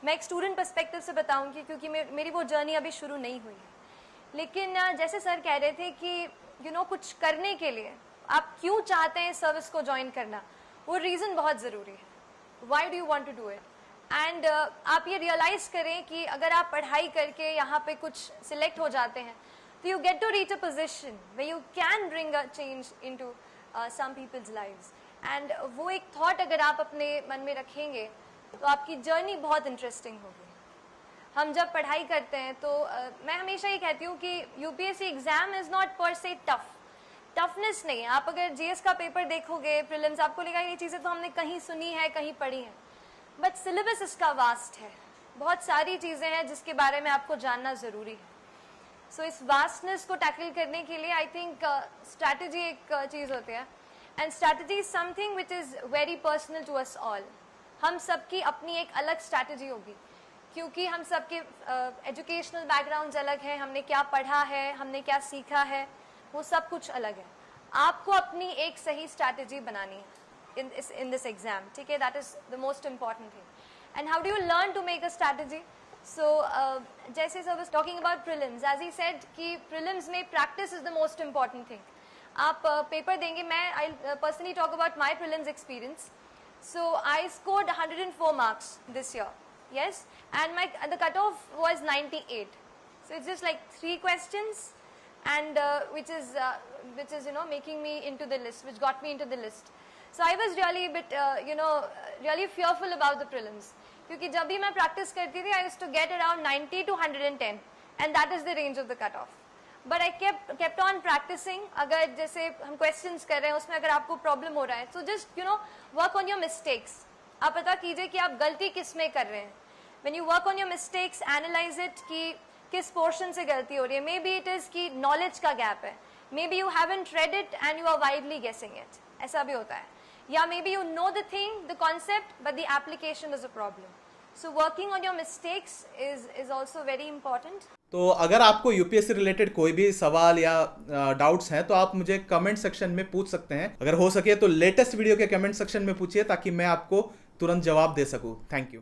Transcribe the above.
मैं एक student perspective से बताऊंगी क्योंकि मेरी वो जर्नी अभी शुरू नहीं हुई है। लेकिन जैसे सर कह रहे थे कि कुछ करने के लिए आप क्यों चाहते हैं सर्विस को ज्वाइन करना, वो रीज़न बहुत ज़रूरी है। Why do you want to do it? And आप ये रियलाइज़ करें कि अगर आप पढ़ाई करके यहाँ पे कुछ सिलेक्ट हो जाते हैं तो you get to reach a position way you can bring a change in to some peoples lives. And वो एक थॉट अगर आप अपने मन में रखेंगे तो आपकी जर्नी बहुत इंटरेस्टिंग होगी। हम जब पढ़ाई करते हैं तो मैं हमेशा ये कहती हूँ कि यूपीएससी एग्जाम इज़ नॉट पर से टफनेस नहीं है। आप अगर जीएस का पेपर देखोगे, प्रीलिम्स, आपको लगेगा ये चीज़ें तो हमने कहीं सुनी है, कहीं पढ़ी हैं, बट सिलेबस इसका वास्ट है। बहुत सारी चीज़ें हैं जिसके बारे में आपको जानना ज़रूरी है। सो इस वास्टनेस को टैकल करने के लिए आई थिंक स्ट्रैटेजी एक चीज़ होती है, and strategy is something which is very personal to us all. हम सबकी अपनी एक अलग स्ट्रैटेजी होगी क्योंकि हम सबके एजुकेशनल बैकग्राउंड्स अलग हैं, हमने क्या पढ़ा है, हमने क्या सीखा है, वो सब कुछ अलग है। आपको अपनी एक सही स्ट्रैटेजी बनानी है in this exam, ठीक है? That is the most important thing. And how do you learn to make a strategy? So जैसे sir was talking about prelims, as he said कि prelims में practice is the most important thing. आप paper देंगे, मैं I'll personally talk about my prelims experience. So I scored 104 marks this year, yes, and the cutoff was 98. So it's just like 3 questions, and which is making me into the list, which got me into the list. So I was really a bit really fearful about the prelims क्योंकि जब भी मैं practice करती थी I used to get around 90 to 110 and that is the range of the cutoff. But I kept on practicing. अगर जैसे हम questions कर रहे हैं उसमें अगर आपको problem हो रहा है so just work on your mistakes. आप पता कीजिए कि आप गलती किस में कर रहे हैं. When you work on your mistakes, analyze it कि किस portion से गलती हो रही है. Maybe it is कि knowledge का gap है. Maybe you haven't read it and you are widely guessing it. ऐसा भी होता है. या maybe you know the thing, the concept, but the application is a problem. So working on your mistakes is also very important. तो अगर आपको UPSC related कोई भी सवाल या डाउट्स हैं तो आप मुझे कमेंट सेक्शन में पूछ सकते हैं। अगर हो सके तो लेटेस्ट वीडियो के कमेंट सेक्शन में पूछिए ताकि मैं आपको तुरंत जवाब दे सकूं। Thank you.